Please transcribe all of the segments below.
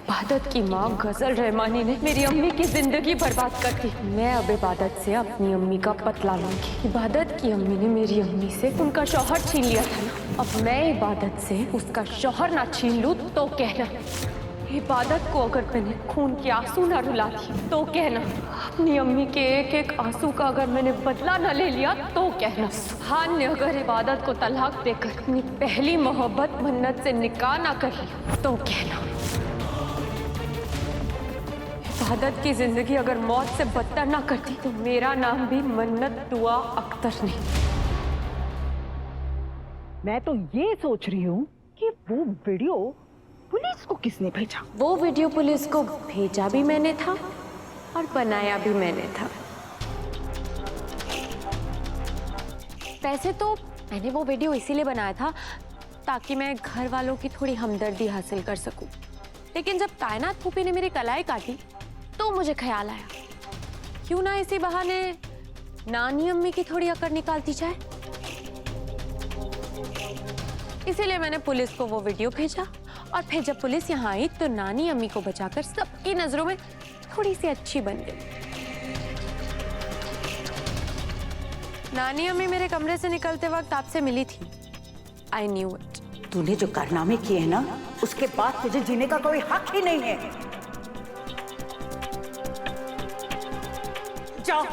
इबादत की माँ गजल रहमानी ने मेरी अम्मी की जिंदगी बर्बाद कर दी। मैं अब इबादत से अपनी अम्मी का बदला लूंगी। इबादत की अम्मी ने मेरी अम्मी से उनका शौहर छीन लिया था ना, अब मैं इबादत से उसका शौहर ना छीन लूं तो कहना। इबादत को अगर मैंने खून के आंसू ना रुला दिए तो कहना। अपनी अम्मी के एक एक आंसू का अगर मैंने बदला न ले लिया तो कहना। सुभान ने अगर इबादत को तलाक देकर अपनी पहली मोहब्बत मन्नत से निकाह ना कर लिया तो कहना। इबादत की जिंदगी अगर मौत से बदतर ना करती तो मेरा नाम भी मन्नत दुआ अख्तर नहीं। मैं तो ये सोच रही हूँ कि वो वीडियो पुलिस को किसने भेजा। वो वीडियो पुलिस को भेजा भी मैंने था और बनाया भी मैंने था। वैसे तो मैंने वो वीडियो इसीलिए बनाया था ताकि मैं घर वालों की थोड़ी हमदर्दी हासिल कर सकूं। लेकिन जब कायनात फूफी ने मेरी कलाई काटी तो मुझे ख्याल आया क्यों ना इसी बहाने नानी अम्मी की थोड़ी अकड़ निकालती जाए। इसीलिए मैंने पुलिस को वो वीडियो भेजा और फिर जब पुलिस यहाँ आई तो नानी अम्मी को बचाकर सबकी नजरों में थोड़ी सी अच्छी बन गई। नानी अम्मी मेरे कमरे से निकलते वक्त आपसे मिली थी। I knew it. तूने जो कारनामे किए हैं ना, उसके बाद तुझे जीने का कोई हक ही नहीं है। जाओ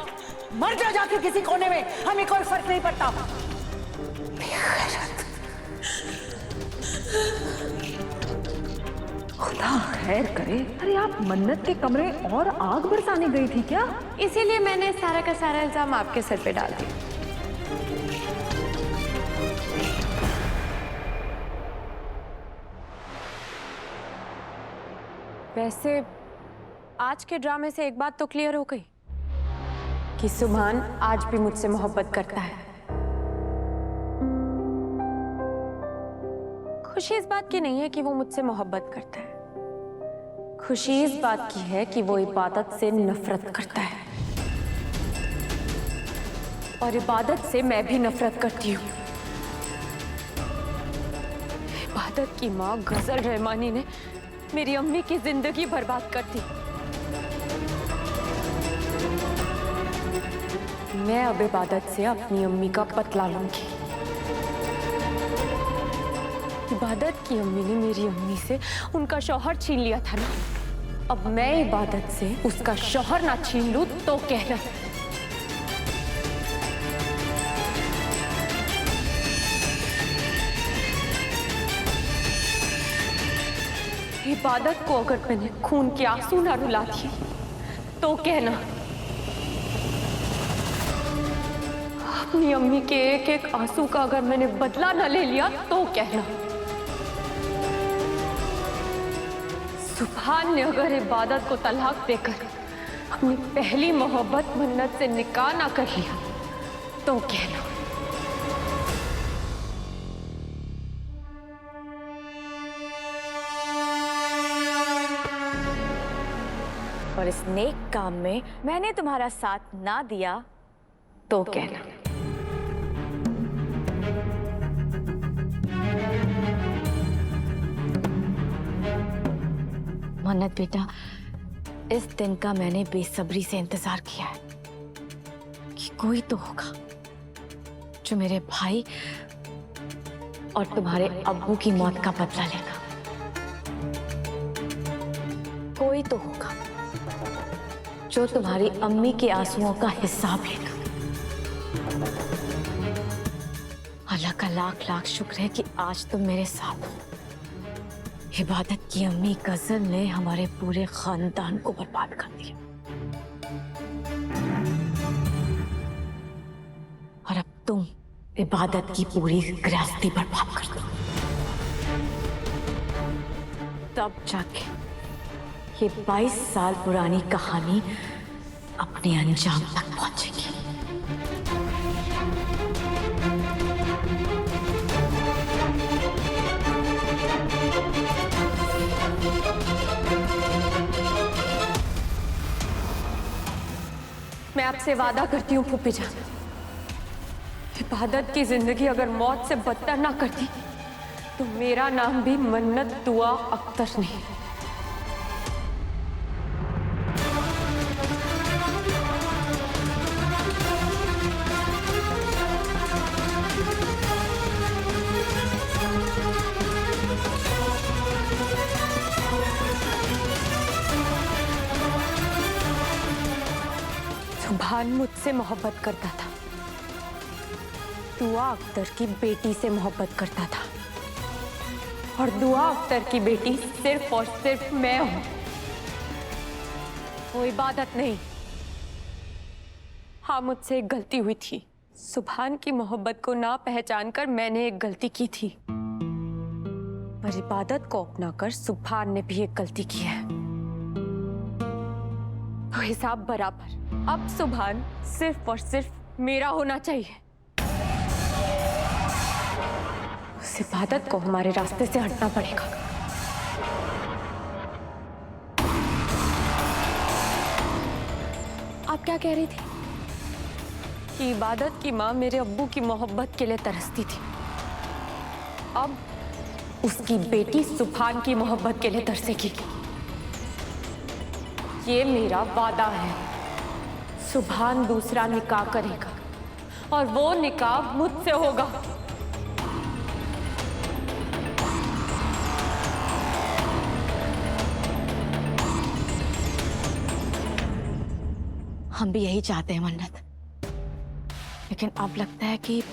मर जा जाके किसी कोने में, हमें कोई फर्क नहीं पड़ता। खुदा खैर करे। अरे आप मन्नत के कमरे और आग बरसाने गई थी क्या? इसीलिए मैंने सारा का सारा इल्जाम आपके सर पे डाल दिया। वैसे आज के ड्रामे से एक बात तो क्लियर हो गई कि सुभान आज भी मुझसे मोहब्बत करता है। खुशी इस बात की नहीं है कि वो मुझसे मोहब्बत करता है, खुशी इस बात की है कि वो इबादत से नफरत करता है और इबादत से मैं भी नफरत करती हूँ। इबादत की माँ गजल रहमानी ने मेरी अम्मी की जिंदगी बर्बाद कर दी। मैं अब इबादत से अपनी अम्मी का बदला लूंगी। इबादत की अम्मी ने मेरी अम्मी से उनका शौहर छीन लिया था ना, अब मैं इबादत से उसका शौहर ना छीन लूं तो कहना। इबादत को अगर मैंने खून के आंसू ना रुला दिए तो कहना। अपनी अम्मी के एक एक आंसू का अगर मैंने बदला न ले लिया तो कहना। सुभान ने अगर इबादत को तलाक देकर अपनी पहली मोहब्बत मन्नत से निकाह ना कर लिया तो कहना। और इस नेक काम में मैंने तुम्हारा साथ ना दिया तो कहना। मन्नत बेटा, इस दिन का मैंने बेसब्री से इंतजार किया है कि कोई तो होगा जो मेरे भाई और तुम्हारे अब्बू की मौत का बदला लेगा। कोई तो होगा जो तुम्हारी अम्मी के आंसुओं का हिसाब लेगा। अल्लाह का लाख लाख शुक्र है कि आज तुम मेरे साथ हो। इबादत की अम्मी गजल ने हमारे पूरे खानदान को बर्बाद कर दिया और अब तुम इबादत की पूरी गृहस्थी बर्बाद कर दो। तब जाके ये 22 साल पुरानी कहानी अपने अंजाम तक पहुंचेगी। मैं आपसे वादा करती हूँ फूफी जान, इबादत की जिंदगी अगर मौत से बदतर ना करती तो मेरा नाम भी मन्नत दुआ अख्तर नहीं। सुभान मुझसे मोहब्बत करता था, दुआ अख्तर की बेटी से मोहब्बत करता था, और दुआ अख्तर की बेटी सिर्फ और सिर्फ मैं हूं, वो इबादत नहीं। हाँ, मुझसे एक गलती हुई थी। सुभान की मोहब्बत को ना पहचान कर मैंने एक गलती की थी, पर इबादत को अपनाकर सुभान ने भी एक गलती की है, तो हिसाब बराबर। अब सुभान सिर्फ और सिर्फ मेरा होना चाहिए। उस इबादत को हमारे रास्ते से हटना पड़ेगा। आप क्या कह रही थी? कि इबादत की माँ मेरे अब्बू की मोहब्बत के लिए तरसती थी, अब उसकी बेटी सुभान की मोहब्बत के लिए तरसेगी। ये मेरा वादा है, सुभान दूसरा निकाह करेगा और वो निकाह मुझसे होगा। हम भी यही चाहते हैं मन्नत, लेकिन अब लगता है कि ये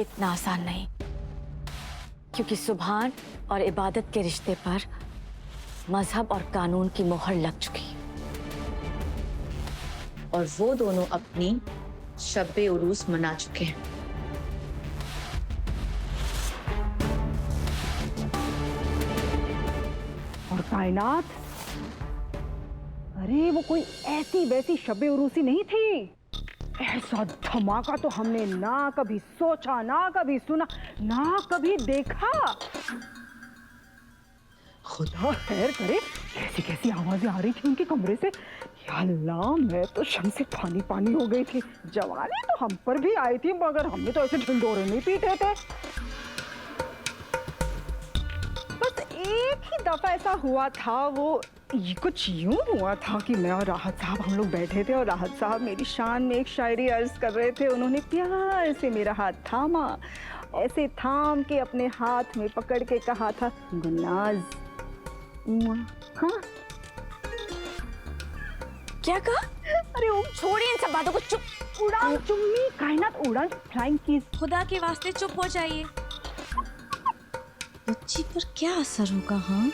इतना आसान नहीं, क्योंकि सुभान और इबादत के रिश्ते पर मजहब और कानून की मोहर लग चुकी है, और वो दोनों अपनी शब्बे उरूस मना चुके हैं। और कायनात, अरे वो कोई ऐसी वैसी शबे उरूसी नहीं थी। ऐसा धमाका तो हमने ना कभी सोचा, ना कभी सुना, ना कभी देखा। खुदा खैर करे, कैसी कैसी आवाजें आ रही थी उनके कमरे से। या अल्लाह, मैं तो शर्म से पानी पानी हो गई थी। जवानी तो हम पर भी आई थी, मगर हमने तो ऐसे ढिंडोरे नहीं पीटे थे। बस एक ही दफा ऐसा हुआ था, वो ये कुछ यूं हुआ था कि मैं और राहत साहब हम लोग बैठे थे और राहत साहब मेरी शान में एक शायरी अर्ज कर रहे थे। उन्होंने प्यार से मेरा हाथ थामा, ऐसे थाम के अपने हाथ में पकड़ के कहा था, गुलनाज। हाँ, क्या कहा? अरे वो छोड़िए इन सब बातों को, चुप। उड़ान चुम्मी, कायनात उड़ान फ्लाइंग कीज। खुदा के वास्ते चुप हो जाइए। बच्ची पर क्या असर होगा? हाँ,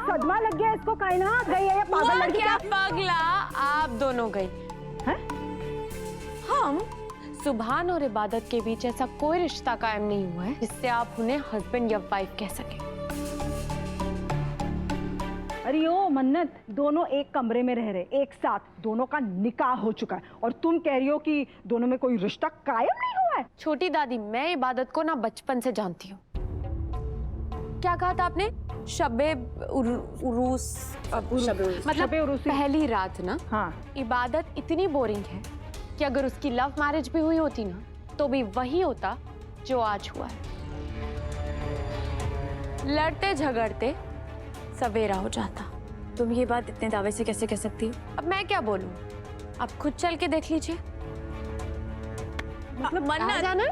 सदमा लग गया इसको। कायनात गई है या पागल लड़की? क्या पगला, आप दोनों गई हैं? हम सुभान और इबादत के बीच ऐसा कोई रिश्ता कायम नहीं हुआ है जिससे आप उन्हें हस्बैंड या वाइफ कह सके। अरे ओ मन्नत, दोनों एक कमरे में रह रहे, एक साथ, दोनों का निकाह हो चुका है, और तुम कह रही हो कि दोनों में कोई रिश्ता कायम नहीं हुआ है? छोटी दादी, मैं इबादत को ना बचपन से जानती हूँ। क्या कहा था आपने? शबे उरूस, मतलब शबे उरूसी। पहली रात ना। हाँ। इबादत इतनी बोरिंग है कि अगर उसकी लव मैरिज भी हुई होती ना, तो भी वही होता जो आज हुआ है। लड़ते झगड़ते सवेरा हो जाता। तुम ये बात इतने दावे से कैसे कह सकती हो? अब मैं क्या बोलूं, आप खुद चल के देख लीजिए। मतलब जाना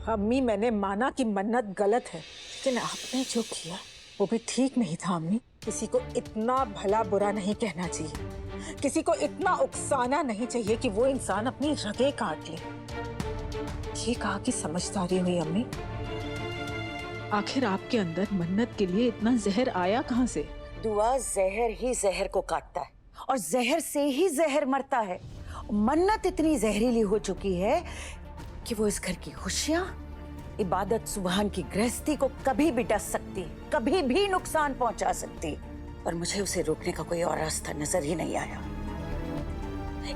अम्मी, मैंने माना कि मन्नत गलत है, लेकिन आपने जो किया वो भी ठीक नहीं था अम्मी। किसी को इतना भला बुरा नहीं कहना चाहिए, किसी को इतना उकसाना नहीं चाहिए कि वो इंसान अपनी रगें काट ले। ये कहा कि समझदारी हुई अम्मी। आखिर आपके अंदर मन्नत के लिए इतना जहर आया कहाँ से? दुआ जहर ही जहर को काटता है और जहर से ही जहर मरता है। मन्नत इतनी जहरीली हो चुकी है कि वो इस घर की खुशियां, इबादत, सुभान की गृहस्थी को कभी भी डस सकती, कभी भी नुकसान पहुंचा सकती, और मुझे उसे रोकने का कोई और रास्ता नजर ही नहीं आया।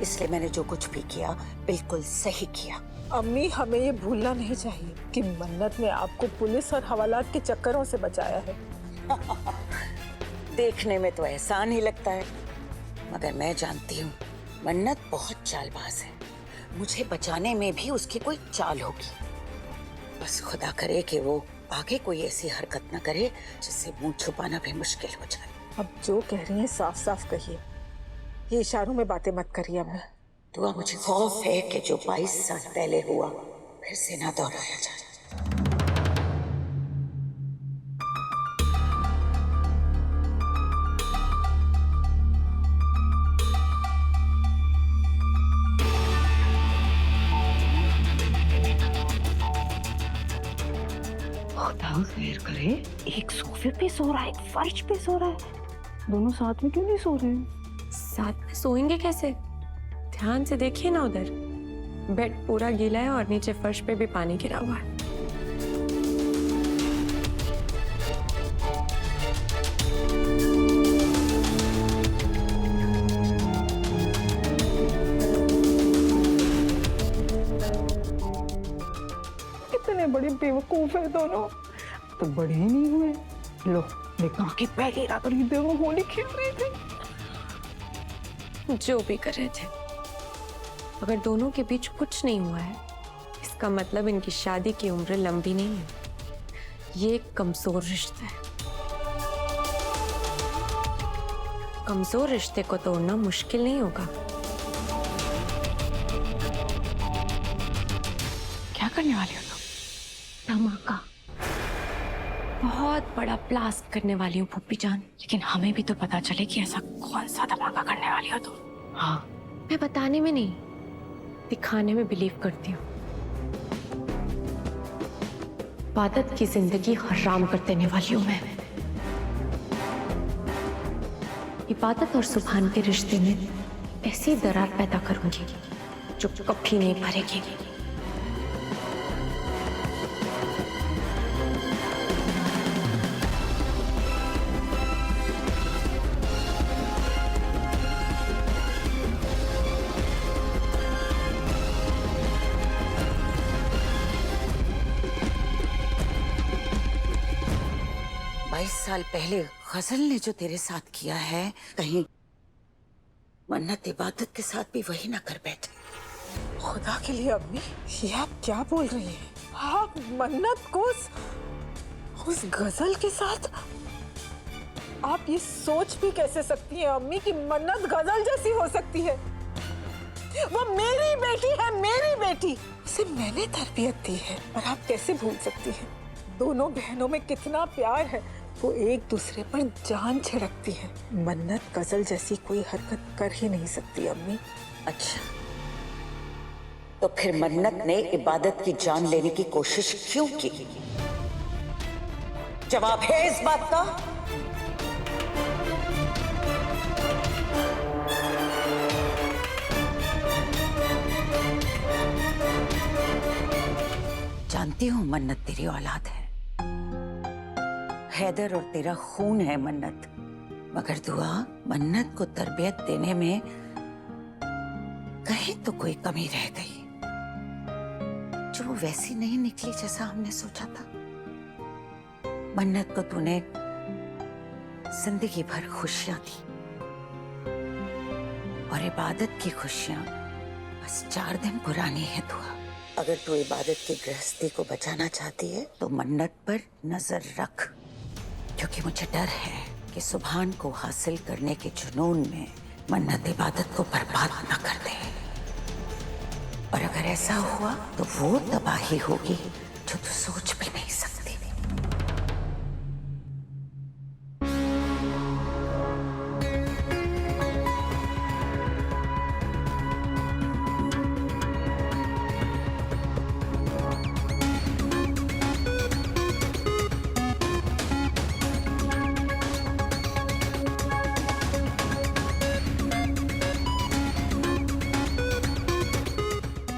इसलिए मैंने जो कुछ भी किया बिल्कुल सही किया। अम्मी, हमें ये भूलना नहीं चाहिए कि मन्नत ने आपको पुलिस और हवालात के चक्करों से बचाया है। देखने में तो एहसान ही लगता है, मगर मैं जानती हूँ मन्नत बहुत चालबाज है। मुझे बचाने में भी उसकी कोई चाल होगी। बस खुदा करे कि वो आगे कोई ऐसी हरकत न करे जिससे मुंह छुपाना भी मुश्किल हो जाए। अब जो कह रही हैं साफ साफ कहिए। ये इशारों में बातें मत करिए अम्मी। दुआ, मुझे खौफ है कि जो 22 साल पहले हुआ फिर से ना दोहराया जाए। खुदा खैर करे, एक सोफे पे सो रहा है, एक फर्श पे सो रहा है, दोनों साथ में क्यों नहीं सो रहे हैं? साथ में सोएंगे कैसे? ध्यान से देखिए ना उधर, बेड पूरा गीला है और नीचे फर्श पे भी पानी गिरा हुआ है। कितने बड़े बेवकूफ है दोनों, तो बड़े ही नहीं हुए। लो देखो कि पहली रात और दोनों होली खेल रहे थे। जो भी कर रहे थे, अगर दोनों के बीच कुछ नहीं हुआ है, इसका मतलब इनकी शादी की उम्र लंबी नहीं है। ये एक कमजोर रिश्ता है। कमजोर रिश्ते को तोड़ना मुश्किल नहीं होगा। क्या करने वाले हो तुम? धमाका, बहुत बड़ा ब्लास्ट करने वाली हूँ पुप्पी जान। लेकिन हमें भी तो पता चले कि ऐसा कौन सा धमाका करने वाली हो तुम। हाँ, मैं बताने में नहीं, दिखाने में बिलीव करती हूँ। इबादत की जिंदगी हराम कर देने वाली हूँ मैं। इबादत और सुभान के रिश्ते में ऐसी दरार पैदा करूंगी जो कभी नहीं भरेगी। साल पहले गजल ने जो तेरे साथ किया है, कहीं मन्नत इबादत के साथ भी वही ना कर बैठे। खुदा के लिए अम्मी, ये आप क्या बोल रही हैं? आप मन्नत को उस गजल के साथ? आप ये सोच भी कैसे सकती हैं अम्मी कि मन्नत गजल जैसी हो सकती है? वो मेरी बेटी है, मेरी बेटी। उसे मैंने तरबियत दी है और आप कैसे भूल सकती हैं? दोनों बहनों में कितना प्यार है, वो एक दूसरे पर जान छिड़कती है। मन्नत गजल जैसी कोई हरकत कर ही नहीं सकती अम्मी। अच्छा, तो फिर मन्नत ने इबादत की जान लेने की कोशिश क्यों की? जवाब है इस बात का? जानती हूं मन्नत तेरी औलाद है, हैदर और तेरा खून है मन्नत, मगर दुआ, मन्नत को तरबियत देने में कहीं तो कोई कमी रह गई, जो वो वैसी नहीं निकली जैसा हमने सोचा था। मन्नत को तूने जिंदगी भर खुशियां दी और इबादत की खुशियां बस 4 दिन पुरानी है। दुआ, अगर तू इबादत की गृहस्थी को बचाना चाहती है तो मन्नत पर नजर रख, क्योंकि मुझे डर है कि सुभान को हासिल करने के जुनून में मन्नत इबादत को बर्बाद न कर दे, और अगर ऐसा हुआ तो वो तबाही होगी जो तू सोच भी नहीं सकती।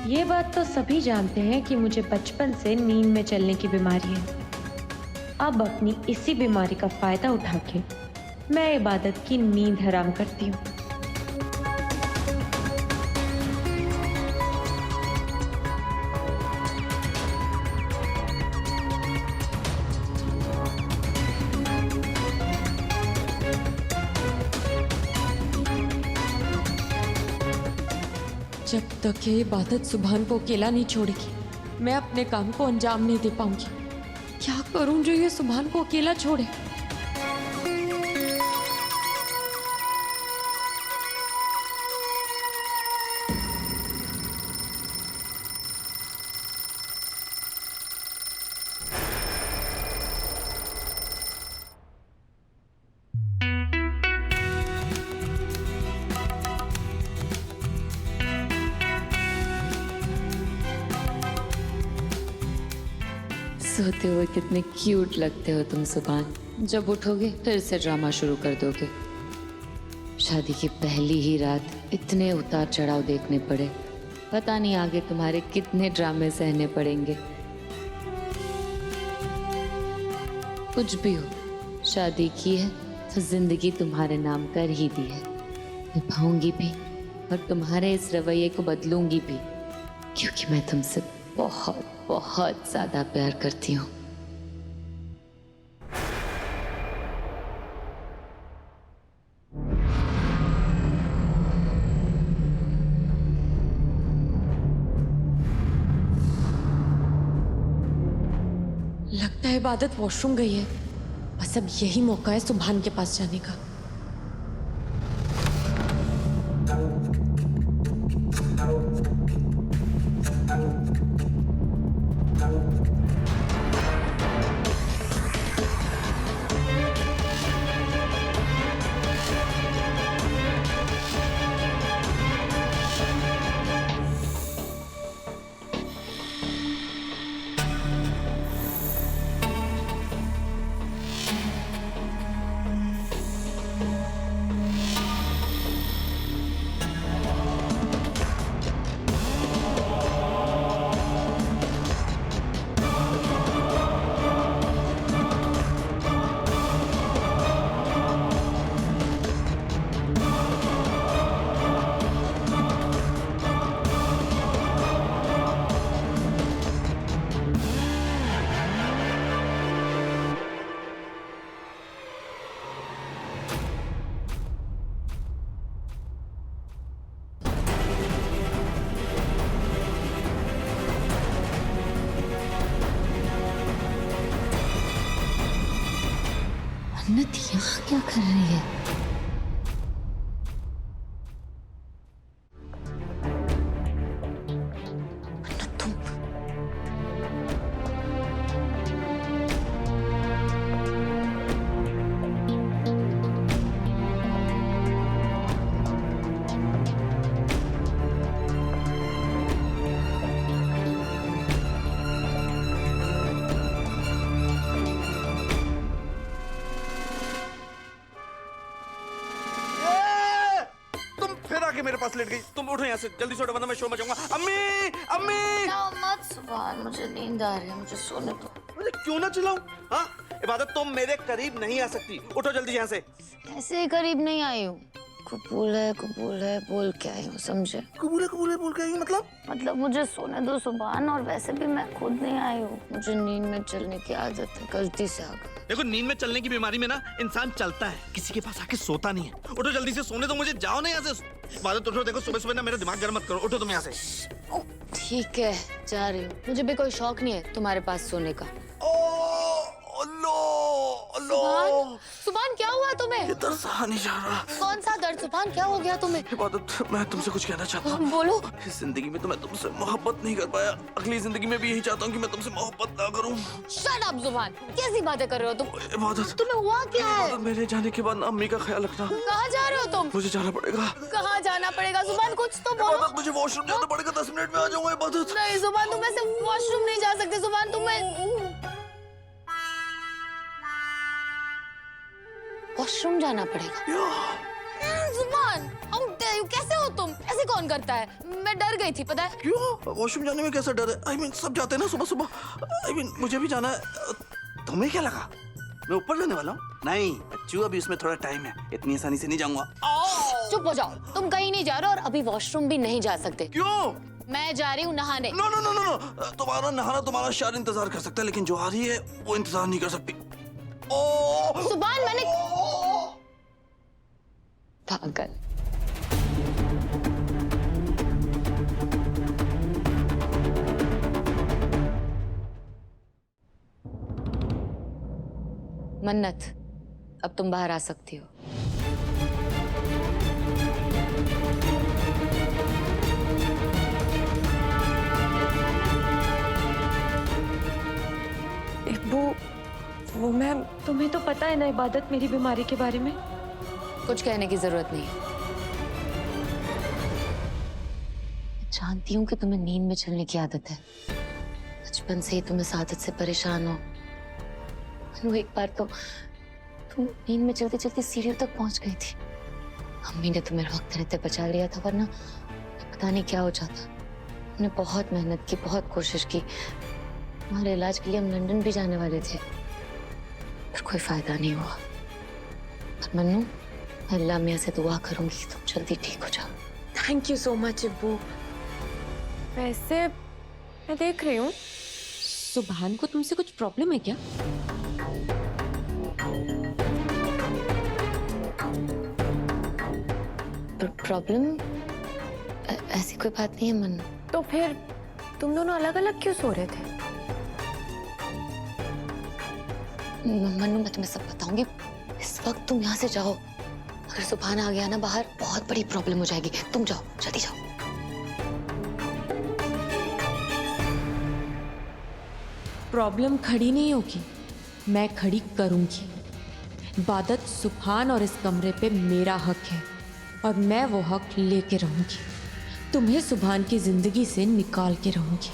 ये बात तो सभी जानते हैं कि मुझे बचपन से नींद में चलने की बीमारी है। अब अपनी इसी बीमारी का फायदा उठा के मैं इबादत की नींद हराम करती हूँ। जब तक ये इबादत सुभान को अकेला नहीं छोड़ेगी, मैं अपने काम को अंजाम नहीं दे पाऊंगी। क्या करूं जो ये सुभान को अकेला छोड़े? सोते हुए कितने क्यूट लगते हो तुम सुभान। जब उठोगे फिर से ड्रामा शुरू कर दोगे। शादी की पहली ही रात इतने उतार चढ़ाव देखने पड़े, पता नहीं आगे तुम्हारे कितने ड्रामे सहने पड़ेंगे। कुछ भी हो, शादी की है तो जिंदगी तुम्हारे नाम कर ही दी है। निभाऊंगी भी और तुम्हारे इस रवैये को बदलूंगी भी, क्योंकि मैं तुमसे बहुत बहुत ज्यादा प्यार करती हूँ। लगता है इबादत वॉशरूम गई है। बस अब यही मौका है सुभान के पास जाने का। मन्नत यहाँ क्या कर रही है? मन्नत तुम मेरे पास लेट गई। तुम उठो यहाँ से जल्दी से, वरना मैं शो मचाऊंगा। अम्मी अम्मी मत सुभान, मुझे नींद आ रही है, मुझे सोने दो। मुझे क्यों ना चिल्लाऊं? हाँ इबादत, तुम मेरे करीब नहीं आ सकती। उठो जल्दी यहाँ से। ऐसे ही करीब नहीं आई हूँ। कबूल है बोल के आई हूँ, समझे? कबूल है बोल के आई हूँ मतलब मुझे सोने दो सुभान, और वैसे भी मैं खुद नहीं आई हूँ। मुझे नींद में चलने की आदत है, गलती से आ गई। देखो, नींद में चलने की बीमारी में ना इंसान चलता है, किसी के पास आके सोता नहीं है। उठो जल्दी से, सोने दो मुझे। जाओ ना यहाँ से। इबादत उठो। देखो सुबह सुबह ना मेरा दिमाग गर्म मत करो। उठो तुम यहाँ से। ठीक है, जा रही हूँ। मुझे भी कोई शौक नहीं है तुम्हारे पास सोने का। सुभान क्या हुआ तुम्हें? ये दर्द सहा नहीं जा रहा। कौन सा दर्द सुभान, क्या हो गया तुम्हें? इबादत, मैं तुमसे कुछ कहना चाहता हूँ। बोलो। इस जिंदगी में तो मैं तुमसे मोहब्बत नहीं कर पाया, अगली जिंदगी में भी यही चाहता हूँ कि मैं तुमसे मोहब्बत ना करूँ। शट अप जुबान, कैसी बातें कर रहे हो तुम? इबादत, तुम्हें हुआ क्या है? इबादत, मेरे जाने के बाद ना अम्मी का ख्याल रखना। कहाँ जा रहे हो तुम? मुझे जाना पड़ेगा। कहाँ जाना पड़ेगा जुबान, कुछ तो बोलो। इबादत, मुझे वॉशरूम जाना पड़ेगा, 10 मिनट में आ जाऊंगा। इबादत नहीं जुबान, तुम ऐसे वॉशरूम नहीं जा सकते जुबान। तुम्हें वॉशरूम जाना पड़ेगा। जुबान, हाउ डेयर यू, कैसे हो तुम? ऐसे कौन करता है? मैं डर गई थी, पता है? क्यों? वॉशरूम जाने में कैसा डर है? I mean, सब जाते हैं ना सुबह सुबह। I mean, मुझे भी जाना है। तुम्हें क्या लगा मैं ऊपर जाने वाला हूँ? नहीं बच्चू, अभी उसमें थोड़ा टाइम है, इतनी आसानी से नहीं जाऊंगा। चुप हो जाओ, तुम कहीं नहीं जा रहे और अभी वॉशरूम भी नहीं जा सकते। क्यों? मैं जा रही हूँ नहाने। No no no no no, तुम्हारा नहाना तुम्हारा शायद इंतजार कर सकता है, लेकिन जो आ रही है वो इंतजार नहीं कर सकती। सुभान, मैंने पागल। मन्नत, अब तुम बाहर आ सकती हो। वो मैं, तुम्हें तो पता है ना इबादत मेरी बीमारी के बारे में। कुछ कहने की जरूरत नहीं है। जानती हूँ कि तुम्हें नींद में चलने की आदत है। आज बचपन से ही तुम इस आदत से परेशान हो। मनु, एक बार तो तुम नींद में चलती चलती सीढ़ियों तक पहुंच गई थी। अम्मी ने तुम्हें वक्त रहते बचा लिया था, वरना पता नहीं क्या हो जाता। हमने बहुत मेहनत की, बहुत कोशिश की। तुम्हारे इलाज के लिए हम लंदन भी जाने वाले थे, पर कोई फायदा नहीं हुआ। पर मन्नू, मैं अल्लाह मियां से दुआ करूंगी तुम जल्दी ठीक हो जाओ। थैंक यू सो मच अब्बू। वैसे मैं देख रही हूँ, सुभान को तुमसे कुछ प्रॉब्लम है क्या? प्रॉब्लम? ऐसी कोई बात नहीं है मन्नू। तो फिर तुम दोनों अलग अलग क्यों सो रहे थे? मन्नू, मैं तुम्हें सब बताऊंगी। इस वक्त तुम यहाँ से जाओ। अगर सुभान आ गया ना बाहर, बहुत बड़ी प्रॉब्लम हो जाएगी। तुम जाओ, जल्दी जाओ। प्रॉब्लम खड़ी नहीं होगी, मैं खड़ी करूंगी। इबादत, सुभान और इस कमरे पे मेरा हक है और मैं वो हक लेके रहूंगी। तुम्हें सुभान की जिंदगी से निकाल के रहूंगी।